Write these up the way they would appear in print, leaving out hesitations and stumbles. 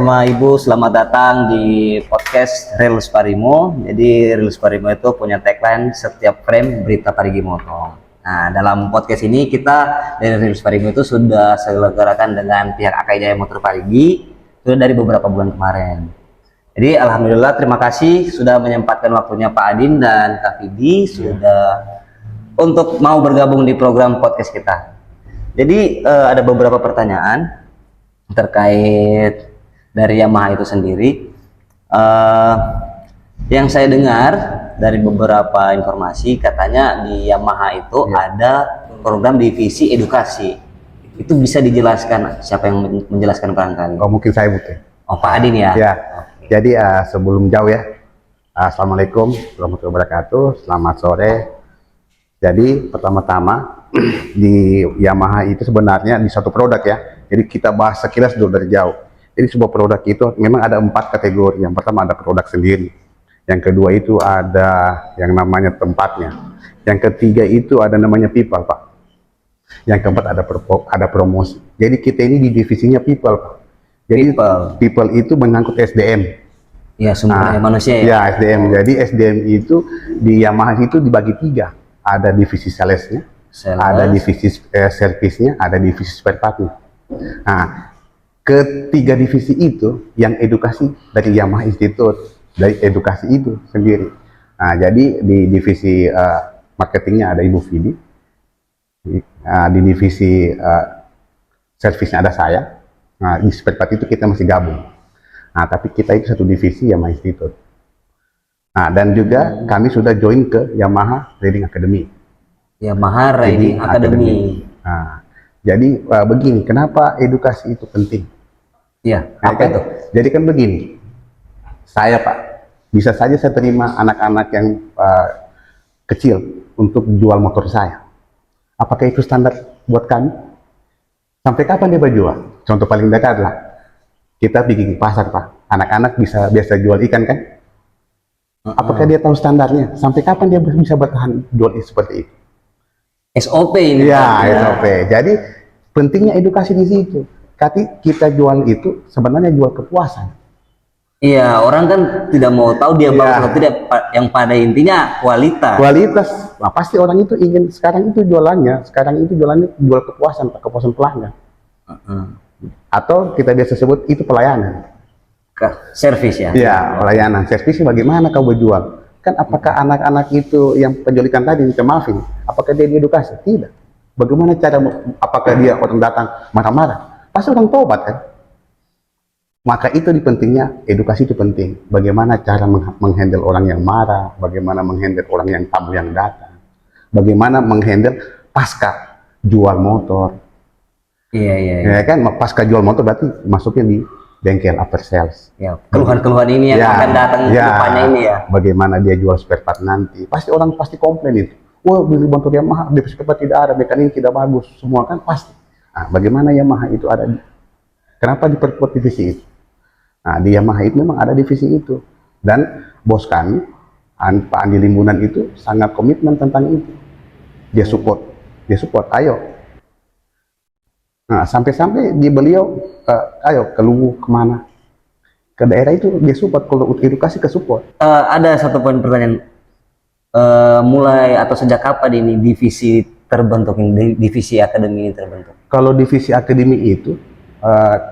sama Ibu, selamat datang di podcast Reels Parimo. Jadi Reels Parimo itu punya tagline setiap frame berita Parigi Motong. Nah, dalam podcast ini kita dari Reels Parimo itu sudah selenggarakan dengan pihak Akai Jaya Motor Parigi sudah dari beberapa bulan kemarin. Jadi alhamdulillah, terima kasih sudah menyempatkan waktunya Pak Adin dan Kak Fidi sudah untuk mau bergabung di program podcast kita. Jadi ada beberapa pertanyaan terkait dari Yamaha itu sendiri. Yang saya dengar dari beberapa informasi katanya di Yamaha itu ada program divisi edukasi. Itu bisa dijelaskan siapa yang menjelaskan barangkali? Oh, mungkin saya butuh. Oh, Pak Adin ya. Ya. Jadi sebelum jauh ya, Assalamualaikum warahmatullahi wabarakatuh. Selamat sore. Jadi pertama-tama di Yamaha itu sebenarnya di satu produk ya. Jadi kita bahas sekilas dulu dari jauh. Jadi sebuah produk itu memang ada 4 kategori. Yang pertama ada produk sendiri. Yang kedua itu ada yang namanya tempatnya. Yang ketiga itu ada namanya people, Pak. Yang keempat ada promosi. Jadi kita ini di divisinya people, Pak. Jadi people itu menyangkut SDM. Ya, sumber daya manusia ya. Ya, SDM. Jadi SDM itu di Yamaha itu dibagi 3. Ada divisi salesnya, ada divisi servisnya, ada divisi spare partnya. Nah, ketiga divisi itu yang edukasi dari Yamaha Institute, dari edukasi itu sendiri. Nah, jadi di divisi marketingnya ada Ibu Fidi, di divisi servisnya ada saya. Nah, di spare part itu kita masih gabung. Nah, tapi kita itu satu divisi Yamaha Institute. Nah, dan juga kami sudah join ke Yamaha Riding Academy. Yamaha Riding Academy. Nah, jadi begini, kenapa edukasi itu penting? Iya, apa itu? Jadi kan begini, saya Pak, bisa saja saya terima anak-anak yang kecil untuk jual motor saya. Apakah itu standar buat kami? Sampai kapan dia berjual? Contoh paling dekat lah, kita bikin pasar Pak, anak-anak bisa biasa jual ikan kan? Apakah dia tahu standarnya? Sampai kapan dia bisa bertahan jual seperti itu? SOP ini. Ya, SOP. Jadi pentingnya edukasi di situ. Kita jual itu sebenarnya jual kepuasan. Iya, orang kan tidak mau tahu dia bagus atau tidak. Yang pada intinya kualitas. Kualitas. Nah, pasti orang itu ingin sekarang itu jualannya. Sekarang itu jualannya jual kepuasan, kepuasan pelanggan. Atau kita biasa sebut itu pelayanan. Servis ya? Iya, pelayanan. Servisnya bagaimana kau berjual? Kan apakah anak-anak itu yang penjualikan tadi, minta maafin, apakah dia diedukasi? Tidak. Bagaimana cara, apakah dia orang datang marah-marah? Pasti orang tobat kan? Maka itu pentingnya, edukasi itu penting. Bagaimana cara menghandle orang yang marah, bagaimana menghandle orang yang tamu yang datang, bagaimana menghandle pasca jual motor. Iya. Ya kan, pasca jual motor berarti masuknya di bengkel after sales. Ya, keluhan-keluhan ini yang akan datang ke depannya ini ya. Bagaimana dia jual spare part nanti. Pasti orang pasti komplain itu. Wah, beli motor Yamaha, di spare part tidak ada, mekanik tidak bagus. Semua kan pasti. Nah, bagaimana Yamaha itu ada? Kenapa diperkuat divisi itu? Nah, di Yamaha itu memang ada divisi itu. Dan bos kami, Pak Andi Limbunan itu sangat komitmen tentang itu. Dia support. Ayo. Nah, sampai-sampai di beliau, ayo ke Luwu, kemana? Ke daerah itu dia support, kalau edukasi ke support. Ada satu poin pertanyaan, mulai atau sejak kapan ini divisi terbentuk, divisi akademi ini terbentuk? Kalau divisi akademi itu,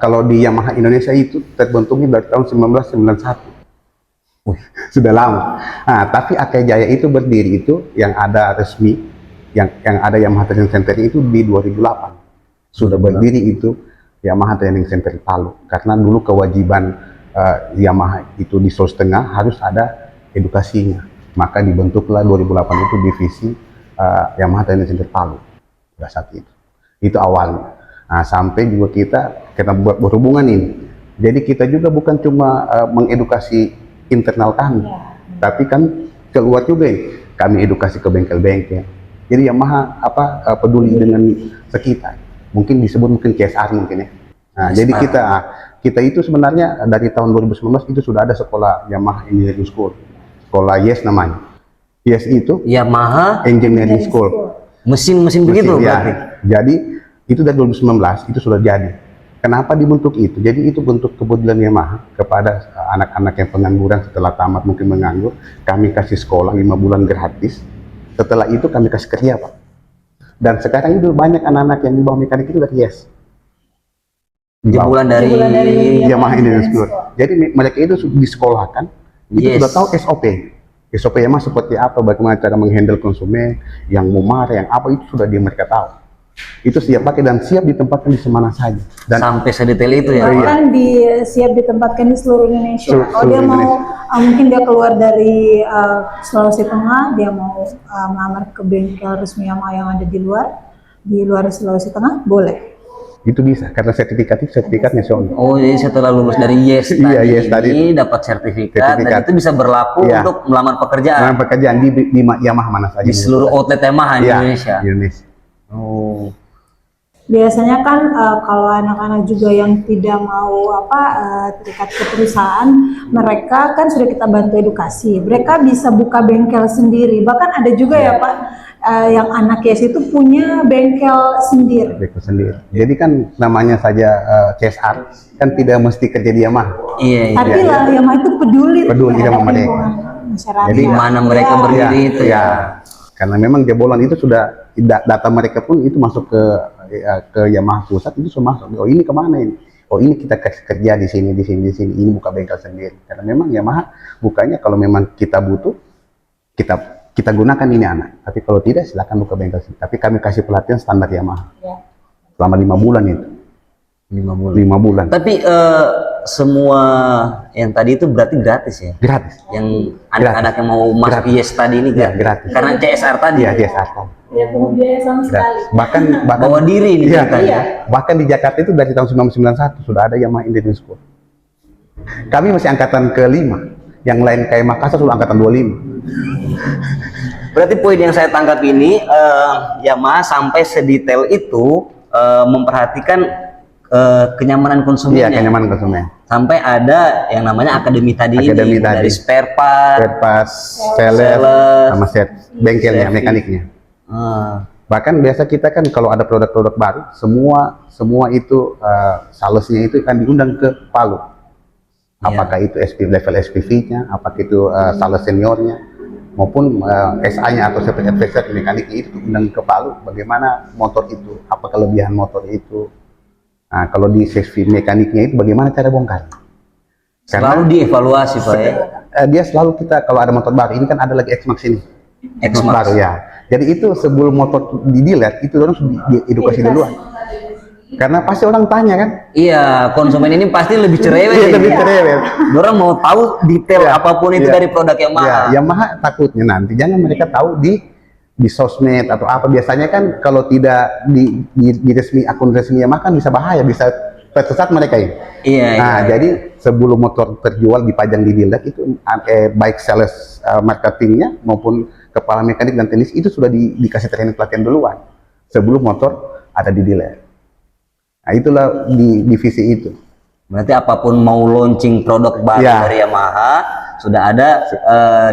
kalau di Yamaha Indonesia itu terbentuknya dari tahun 1991. Sudah lama. Nah, tapi Akai Jaya itu berdiri itu, yang ada resmi, yang ada Yamaha Training Center itu di 2008. Sudah berdiri itu Yamaha Training Center Palu, karena dulu kewajiban Yamaha itu di Sulawesi Tengah harus ada edukasinya, maka dibentuklah 2008 itu divisi Yamaha Training Center Palu pada saat itu awalnya. Nah, sampai juga kita berhubungan ini, jadi kita juga bukan cuma mengedukasi internal kami, tapi kan keluar juga ini, kami edukasi ke bengkel-bengkel. Jadi Yamaha peduli dengan sekitar. Mungkin disebut CSR mungkin ya. Nah, jadi kita itu sebenarnya dari tahun 2019 itu sudah ada sekolah Yamaha Engineering School. Sekolah YES namanya. YES itu Yamaha Engineering School. Mesin begitu ya. Jadi itu dari 2019 itu sudah jadi. Kenapa dibentuk itu? Jadi itu bentuk kepedulian Yamaha kepada anak-anak yang pengangguran setelah tamat mungkin menganggur. Kami kasih sekolah 5 bulan gratis. Setelah itu kami kasih kerja, Pak. Dan sekarang itu banyak anak-anak yang di bawah mekanik itu dari YES. Jebolan dari Yamaha Indonesian School. Jadi mereka itu disekolahkan, itu sudah tahu SOP. SOP Yamaha seperti apa, bagaimana cara menghandle konsumen, yang mau marah, yang apa itu sudah mereka tahu. Itu siap pakai dan siap ditempatkan di mana saja. Dan sampai sedetail itu ya. Bahkan siap ditempatkan di seluruh Indonesia. Kalau dia mau mungkin dia keluar dari Sulawesi Tengah, dia mau melamar ke bengkel resmi Yamaha yang ada di luar Sulawesi Tengah, boleh. Itu bisa karena sertifikat nasional. Oh, jadi setelah lulus dari YES tadi, Iya, YES tadi dapat sertifikat dan itu bisa berlaku untuk melamar pekerjaan. Melamar pekerjaan di Yamaha mana saja. Di seluruh outlet Yamaha di Indonesia. Indonesia. Oh. Biasanya kan kalau anak-anak juga yang tidak mau terikat ke perusahaan, mereka kan sudah kita bantu edukasi. Mereka bisa buka bengkel sendiri. Bahkan ada juga ya Pak, yang anak YES itu punya bengkel sendiri. Bengkel sendiri. Jadi kan namanya saja CSR, kan tidak mesti kerja di Yamaha. Iya. Tapi lah Yamaha itu peduli sama mereka. Masyarakat. Jadi mana mereka berdiri itu ya. Karena memang jebolan itu sudah data mereka pun itu masuk ke Yamaha pusat, itu sudah masuk. Oh ini kemana ini? Oh ini kita kasih kerja di sini. Ini buka bengkel sendiri. Karena memang Yamaha bukanya kalau memang kita butuh, kita gunakan ini anak. Tapi kalau tidak silakan buka bengkel sendiri. Tapi kami kasih pelatihan standar Yamaha. Ya. Selama 5 bulan itu. 5 bulan. Tapi semua yang tadi itu berarti gratis ya? Gratis. Yang anak-anak yang mau masuk YES tadi ini gratis. Karena CSR tadi. Iya, CSR tadi. Ya, pungut biaya sama sekali. Bahkan bawa diri nih bahkan di Jakarta itu dari tahun 1991 sudah ada Yamaha Indonesian School. Kami masih angkatan ke-5. Yang lain kayak Makassar sudah angkatan 25. Berarti poin yang saya tangkap ini Yamaha sampai sedetail itu memperhatikan kenyamanan konsumen. Iya, kenyamanan konsumen. Sampai ada yang namanya akademi tadi ini dari spare part, seller, sama set bengkelnya, mekaniknya. Bahkan biasa kita kan kalau ada produk-produk baru, semua itu salesnya itu akan diundang ke Palu. Apakah itu level SPV-nya, apakah itu sales seniornya, maupun SA-nya atau service advisor mekaniknya itu diundang ke Palu. Bagaimana motor itu, apa kelebihan motor itu. Nah, kalau di sesi mekaniknya itu bagaimana cara bongkar? Selalu dievaluasi Pak ya? Dia selalu kita kalau ada motor baru, ini kan ada lagi X-Max ini. X-Max baru ya. Jadi itu sebelum motor di-delete, itu orang sudah diedukasi duluan. Karena pasti orang tanya kan? Iya, konsumen ini pasti lebih cerewet. Iya, lebih cerewet. Orang mau tahu detail apapun itu dari produk Yamaha. Yamaha takutnya nanti jangan mereka tahu di sosmed atau apa. Biasanya kan kalau tidak di akun resmi Yamaha kan bisa bahaya, bisa tersesat mereka ini. Iya. Jadi sebelum motor terjual dipajang di dealer itu baik sales marketingnya maupun kepala mekanik dan teknis itu sudah dikasih training pelatihan duluan sebelum motor ada di dealer. Nah itulah di divisi itu. Berarti apapun mau launching produk baru dari Yamaha sudah ada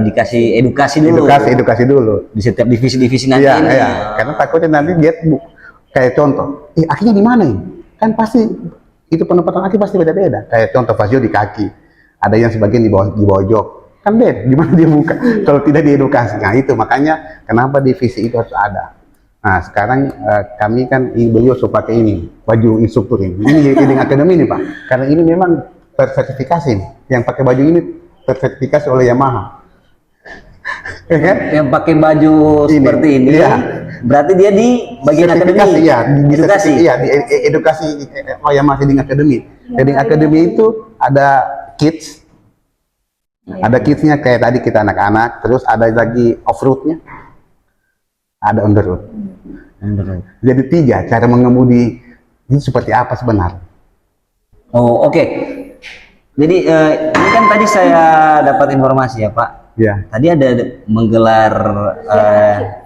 dikasih edukasi dulu. Edukasi dulu di setiap divisi-divisi nanti ini. Iya. Karena takutnya nanti dia kayak contoh, akhirnya di mana ini? Kan pasti itu penempatan aki pasti beda-beda. Kayak contoh Fazio di kaki, ada yang sebagian di bawah jok. Kan beda, di mana dia buka? Kalau tidak diedukasi. Nah itu makanya kenapa divisi itu harus ada. Nah sekarang kami kan beliau suka pakai ini baju instruktur ini Leading Academy ini Pak, karena ini memang tersertifikasi nih. Yang pakai baju ini tersertifikasi oleh Yamaha. Yang pakai baju seperti ini, berarti dia di bagian akademi. Edukasi. Iya, di edukasi Yamaha Leading Academy. Leading Academy itu ada kids, ada kidsnya kayak tadi kita anak-anak, terus ada lagi off-roadnya, ada on the road. Jadi 3 cara mengemudi ini seperti apa sebenarnya. Oh oke. Jadi ini kan tadi saya dapat informasi ya Pak. Ya. Tadi ada menggelar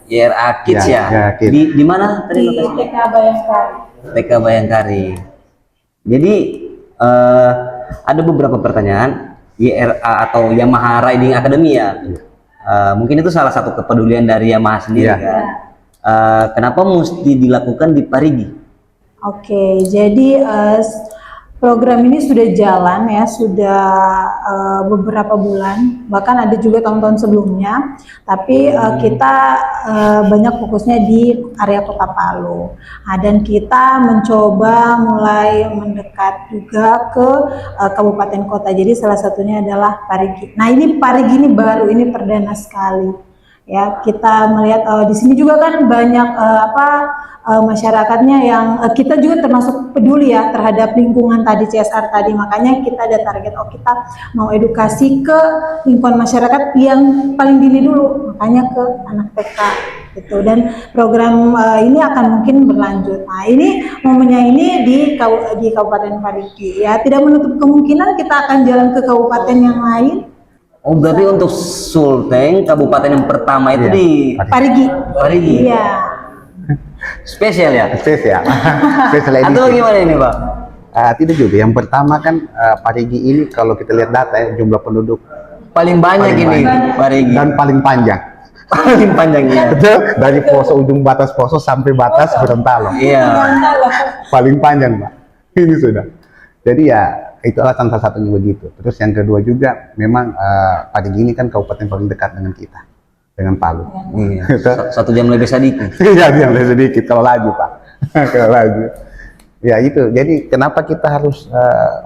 YRA Kids ya. Kids. Di mana tadi lokasinya? TK Bayangkari. TK Bayangkari. Jadi ada beberapa pertanyaan YRA atau Yamaha Riding Academy ya. Mungkin itu salah satu kepedulian dari Yamaha sendiri kan. Kenapa mesti dilakukan di Parigi? Oke, jadi program ini sudah jalan ya, sudah beberapa bulan, bahkan ada juga tahun-tahun sebelumnya. Tapi kita banyak fokusnya di area Kota Palu. Nah, dan kita mencoba mulai mendekat juga ke kabupaten kota. Jadi salah satunya adalah Parigi. Nah, ini Parigi ini baru, ini perdana sekali. Ya, kita melihat di sini juga kan banyak masyarakatnya yang kita juga termasuk peduli ya terhadap lingkungan tadi, CSR tadi. Makanya kita ada target, kita mau edukasi ke lingkungan masyarakat yang paling dini dulu, makanya ke anak TK gitu. Dan program ini akan mungkin berlanjut. Nah, ini momennya ini di Kabupaten Parigi ya, tidak menutup kemungkinan kita akan jalan ke kabupaten yang lain. Oh, berarti untuk Sulteng kabupaten yang pertama itu Iya, di Parigi. Parigi. Iya. Spesial ya? Spesial. Spesial edisi. Atau gimana ini, Pak? Tidak juga. Yang pertama kan Parigi ini kalau kita lihat data ya, jumlah penduduk Paling banyak Paling ini banyak. Parigi. dan paling panjang. Paling panjangnya. Betul? Dari ujung batas Poso sampai batas Gorontalo. Iya. Paling panjang, Pak. Ini sudah. Jadi ya itu alasan salah satunya begitu. Terus yang kedua juga memang Parigi ini kan kabupaten paling dekat dengan kita, dengan Palu. Iya. 1 jam lebih sedikit. Iya, yang lebih sedikit kalau laju, Pak. Kalau laju. Ya itu. Jadi kenapa kita harus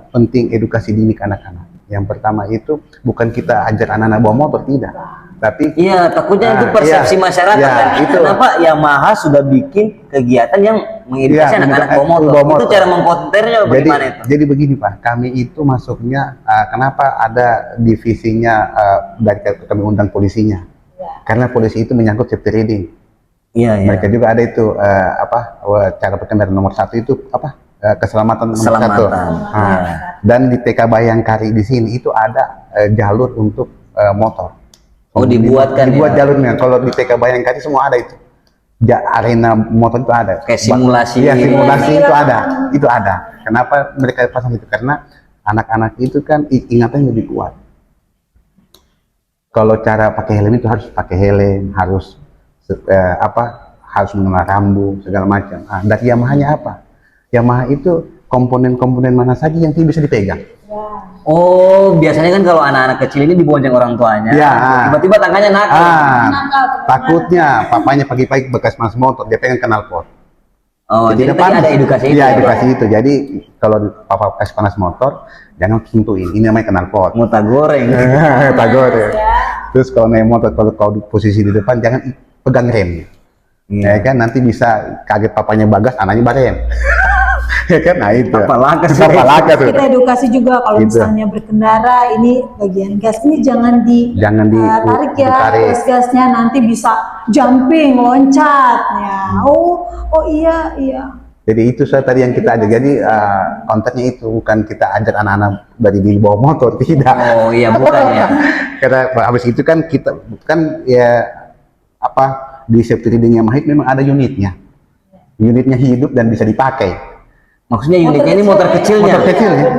penting edukasi dini ke anak-anak? Yang pertama itu bukan kita ajar anak-anak bawa motor, tidak. Tapi Iya, takutnya itu persepsi iya, masyarakat iya, kan. itu. Kenapa Yamaha sudah bikin kegiatan yang mengedukasi Iya, anak-anak bawa bawa motor. motor. Itu cara mengkonternya bagaimana itu? Jadi begini, Pak, kami itu masuknya kenapa ada divisinya dari kami undang polisinya? Karena polisi itu menyangkut safety riding. Iya, iya. Mereka juga ada itu cara berkendara nomor 1 itu keselamatan nomor 1. Keselamatan. Dan di TK Bayangkari di sini itu ada jalur untuk motor. Oh, dibuatkan Dibuat ya? jalurnya. Kalau di TK Bayangkari semua ada itu. Arena motor itu ada. Kayak simulasi. Iya, simulasi itu ada. Itu ada. Kenapa mereka pasang itu? Karena anak-anak itu kan ingatannya lebih kuat. Kalau cara pakai helm itu harus pakai helm, harus harus mengenal rambu segala macam. Dari Yamaha-nya apa? Yamaha itu komponen-komponen mana saja yang tidak bisa dipegang. Oh, biasanya kan kalau anak-anak kecil ini dibonceng orang tuanya. Iya. Tiba-tiba tangannya nakal. Takutnya papanya pagi-pagi bekas mas motor, dia pengen knalpot. Oh, jadi tadi ada edukasi itu. Iya, ya, Pak? edukasi itu. Jadi kalau papa bekas panas motor, jangan sentuhin. Ini namanya knalpot. Muta goreng. Tagor ya. Terus kalau naik motor, kalau kau posisi di depan, jangan pegang rem. Iya. Ya kan, nanti bisa kaget papanya bagas, anaknya barem. Ya kan, nah itu. Apalagi sih. Apalagi tuh. Kita edukasi juga kalau Gitu. misalnya berkendara, ini bagian gas ini jangan Jangan tarik ya, ditarik. gasnya nanti bisa jumping, loncat ya. Oh iya. Jadi itu tadi yang kita ajar. Jadi kontennya itu bukan kita ajar anak-anak dari di bawah motor, tidak. Oh iya, bukan ya. Karena habis itu kan kita kan ya di safety riding Yamaha memang ada unitnya. Unitnya hidup dan bisa dipakai. Maksudnya unitnya ini motor kecilnya. Motor kecil ya.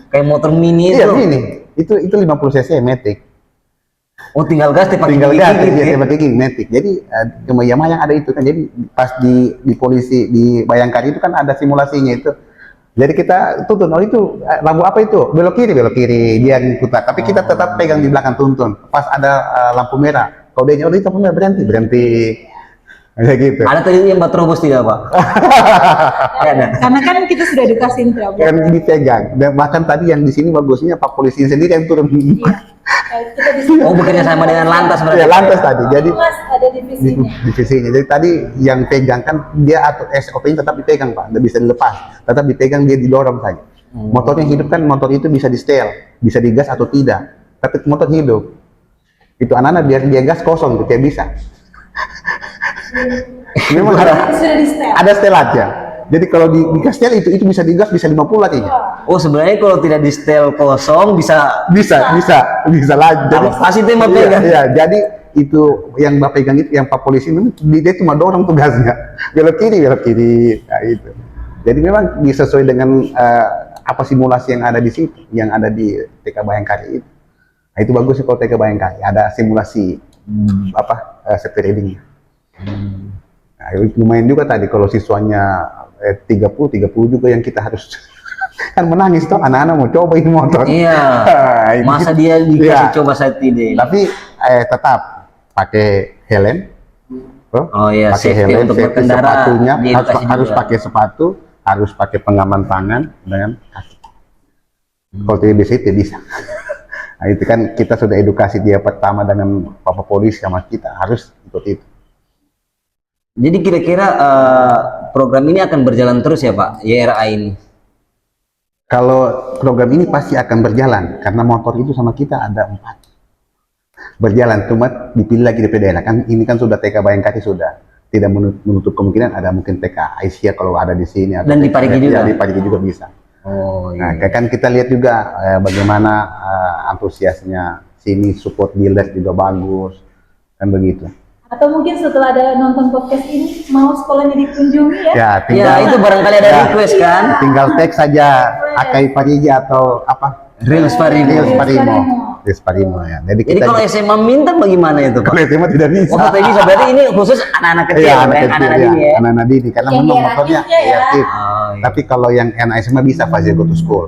Kayak motor mini Iya, itu. ini. Itu 50 cc Matic. Oh, tinggal gas dipakai Tinggal gigi gas gitu ya. dia pakai gigi Matic. Jadi cuma Yamaha yang ada itu kan. Jadi pas di polisi di Bayangkari itu kan ada simulasinya itu. Jadi kita tuntun, oh itu lampu apa itu? Belok kiri, dia putar. Tapi kita tetap pegang di belakang tuntun. Pas ada lampu merah, kalau dia nyodor itu lampu merah berhenti. Kayak gitu. Ada tadi yang terobos tidak, Pak? Ada. Karena kan kita sudah edukasiin berapa. Kan dipegang. Dan bahkan tadi yang di sini bagusnya Pak Polisi sendiri yang turun. Kita di sini Oh, bekerja sama dengan lantas berarti. Ya, lantas tadi. Jadi Mas ada divisinya. divisinya. Jadi tadi yang pegang kan dia atau SOP-nya tetap dipegang, Pak. Nggak bisa dilepas. Tetap dipegang, dia didorong saja. Motornya hidup kan, motor itu bisa di setel, bisa digas atau tidak. Tapi motor hidup. Itu anak-anak biar dia gas kosong, dia bisa. Memang Sudah di setel. ada setelatnya. Jadi kalau di setel itu bisa digas, bisa 50 latinya. Oh, sebenarnya kalau tidak di setel kosong bisa Bisa lanjut. Kalau pasti itu yang mau pegang. Iya, jadi itu yang Mbak pegang itu, yang Pak Polisi itu dia cuma dorong tugasnya. Belok kiri. Nah, itu. Jadi memang disesuai dengan apa simulasi yang ada di situ, yang ada di TK Bayangkari itu. Nah, itu bagus sih kalau TK Bayangkari, ada simulasi safety riding. Nah, lumayan juga tadi kalau siswanya 30 juga yang kita harus Kan menangis tuh anak-anak mau cobain motor. Iya. Itu Masa gitu. dia dikasih Iya. coba saat ini. Tapi tetap pakai helm. Oh iya, pakai safety helm, untuk safety berkendara, sepatunya diedukasi harus juga. pakai sepatu, harus pakai pengaman tangan dengan kaki. Kalau tidak bisa itu bisa. Nah, itu kan kita sudah edukasi dia pertama dengan Bapak Polisi sama kita harus ikut itu. Jadi kira-kira program ini akan berjalan terus ya Pak, YRA ini? Kalau program ini pasti akan berjalan karena motor itu sama kita ada 4 berjalan, cuma dipilih lagi di daerah kan. Ini kan sudah TK Bayangkari, sudah tidak menutup kemungkinan ada mungkin TK Aisyah kalau ada di sini, atau Dan di Parigi juga? Ya, di Parigi juga bisa. Oh Nah, iya. kan kita lihat juga bagaimana antusiasnya sini, support dealer juga bagus kan begitu. Atau mungkin setelah ada nonton podcast ini mau sekolahnya dikunjungi ya? Ya, Ya tinggal itu barangkali ada Ya. request kan? tinggal tag saja Akai Parigi atau apa? Reels Parimo. Reels Parimo. Parimo. Reels Parimo ya. Jadi Jadi kita kalau SMA minta bagaimana itu Pak? kalau SMA tidak bisa. Oh tidak bisa, berarti ini khusus anak-anak kecil, Iya, Pak, anak yang kecil anak-anak ya, ini ya? anak-anak dini karena Yang memang dia motornya rakitnya ya. aktif. Oh, iya. Tapi kalau yang anak SMA bisa Fazia Go to School.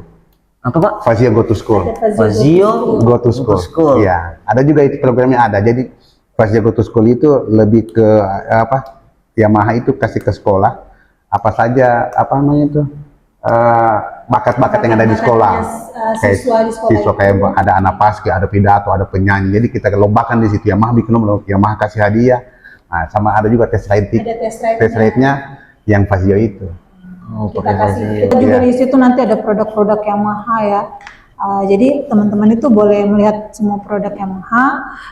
Apa Pak? Fazia Go to School. Fazio Go to School. School. Iya, ada juga itu programnya ada. Jadi Fazia Go to School itu lebih ke apa? Yamaha itu kasih ke sekolah apa saja apa namanya itu bakat-bakat yang ada di sekolah. Kayak siswa di sekolah siswa kayak ada anak paski, ada pidato, ada penyanyi. Jadi kita lombakan di situ. Yamaha bikin lomba, Yamaha kasih hadiah. Nah, sama ada juga tes ride, Ada tes ride-nya yang Fazio itu. Oh, Kita pakai kasih. Fazio. Kita juga Iya. di situ nanti ada produk-produk Yamaha ya. Jadi teman-teman itu boleh melihat semua produk Yamaha.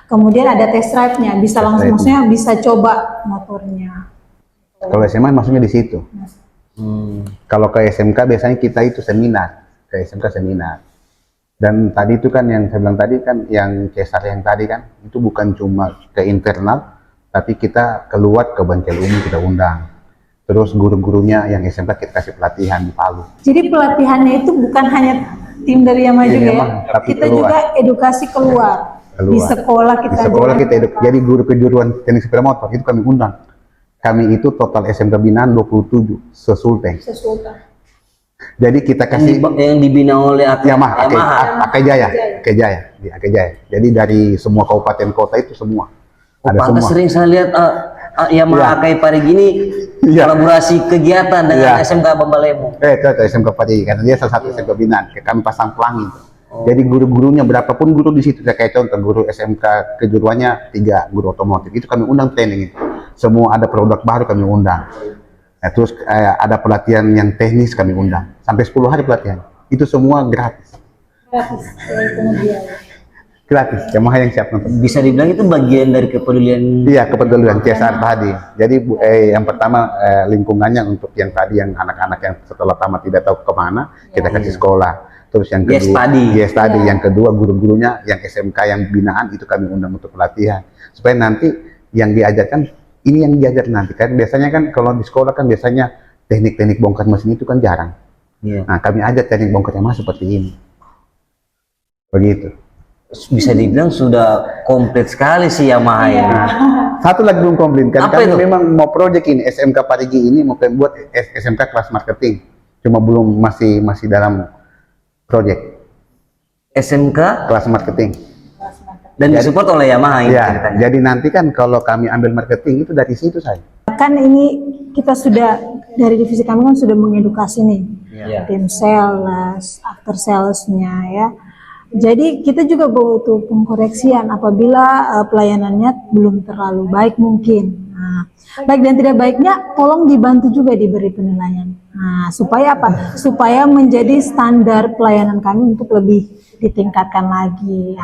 Kemudian ada test drive-nya, bisa langsung, drive-nya. maksudnya bisa coba motornya. Kalau SMA maksudnya di situ. Hmm. Kalau ke SMK biasanya kita itu seminar, ke SMK seminar. Dan tadi itu kan yang saya bilang tadi kan, yang Cesar yang tadi kan, itu bukan cuma ke internal, tapi kita keluar ke bengkel umum kita undang. Terus guru-gurunya yang SMK kita kasih pelatihan di Palu. Jadi pelatihannya itu bukan hanya tim dari Yamaha Tim juga ya, Yamaha, tapi kita keluar. juga edukasi keluar. Di sekolah kita Di sekolah juga. kita jadi guru kejuruan teknik sepeda motor itu kami undang. Kami itu total SMK binaan 27 sesulteng. Sesultan. Jadi kita kasih Yang dibina oleh Yamaha, Akai Jaya, Akai Jaya, di Akai Jaya. Jadi dari semua kabupaten kota itu semua. Oh, Ada pantas semua. sering saya lihat Yamaha Iya. Akai Parigi ini Iya. kolaborasi kegiatan dengan Iya. SMK Bambalemo. Itu SMK Padi, karena dia salah satu SMK binaan. Kami pasang pelangi. Jadi guru-gurunya berapapun guru di situ, kayak contoh guru SMK kejuruannya 3 guru otomotif itu kami undang training itu. Semua ada produk baru kami undang. Nah, terus ada pelatihan yang teknis kami undang. Sampai 10 hari pelatihan. Itu semua gratis. Gratis. Kemudian. Gratis. Yamaha yang siap nonton. Bisa dibilang itu bagian dari kepedulian. Iya, kepedulian Cesar tadi. Jadi yang pertama lingkungannya untuk yang tadi yang anak-anak yang setelah tamat tidak tahu kemana, kita kasih sekolah. Terus yang Yes, kedua, tadi. yes tadi. Yang kedua guru-gurunya yang SMK yang binaan itu kami undang untuk pelatihan. Supaya nanti yang diajarkan ini yang diajar nanti. Kan biasanya kan kalau di sekolah kan biasanya teknik-teknik bongkar mesin itu kan jarang. Iya. Nah, kami ajar teknik bongkar Yamaha seperti ini. Begitu. Bisa dibilang sudah komplit sekali sih Yamaha Iya. ini. Satu lagi belum komplit kan, Apa kami itu? memang mau project ini SMK Parigi ini mau buat SMK kelas marketing, cuma belum masih dalam project SMK kelas marketing. dan disupport oleh Yamaha ini Ya, ceritanya. jadi nanti kan kalau kami ambil marketing itu dari situ saya. Kan ini kita sudah dari divisi kami kan sudah mengedukasi nih Iya. tim sales, after salesnya ya. Jadi kita juga butuh pengkoreksian apabila pelayanannya belum terlalu baik mungkin. Nah, baik dan tidak baiknya tolong dibantu juga diberi penilaian. Nah, supaya apa? Supaya menjadi standar pelayanan kami untuk lebih ditingkatkan lagi.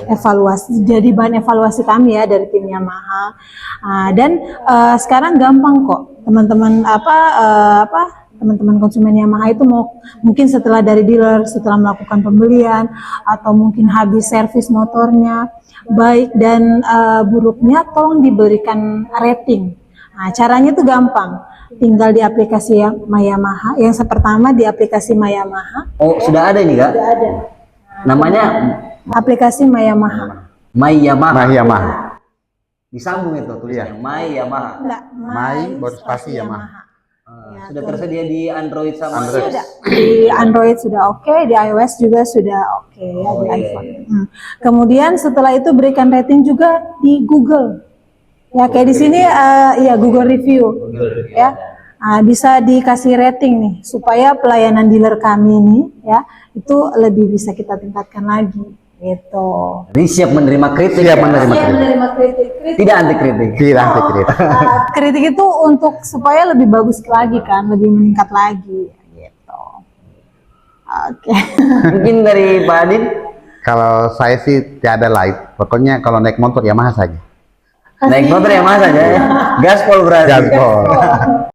Evaluasi. Jadi bahan evaluasi kami ya dari tim Yamaha. Dan sekarang gampang kok teman-teman teman-teman konsumen Yamaha itu mau mungkin setelah dari dealer setelah melakukan pembelian atau mungkin habis servis motornya baik dan buruknya tolong diberikan rating. Nah, caranya itu gampang. Tinggal di aplikasi My Yamaha. Yang pertama di aplikasi My Yamaha. Oh, sudah ada ini Kak? Sudah ada. Namanya Aplikasi My Yamaha. My Yamaha. Nah, Yamaha. Disambung itu tulisannya My Yamaha. Enggak, My baru spasi Yamaha. Ya, Sudah tersedia di Android sama Android. iOS? sudah. Di Android sudah oke, di iOS juga sudah oke ya, Oh, di iya, iPhone. Kemudian setelah itu berikan rating juga di Google. Ya kayak di sini ya Google Review. Ya. Nah, bisa dikasih rating nih supaya pelayanan dealer kami ini ya itu lebih bisa kita tingkatkan lagi gitu. Jadi siap menerima kritik. Siap ya? menerima Siap menerima kritik. Tidak anti kritik. Tidak anti kritik. Kritik itu untuk supaya lebih bagus lagi kan, lebih meningkat lagi gitu. Oke. Mungkin dari Pak Adin? Kalau saya sih tiada lain. Pokoknya kalau naik motor Yamaha saja. Naik motor yang mana saja ya? Gaspol berarti. Gaspol.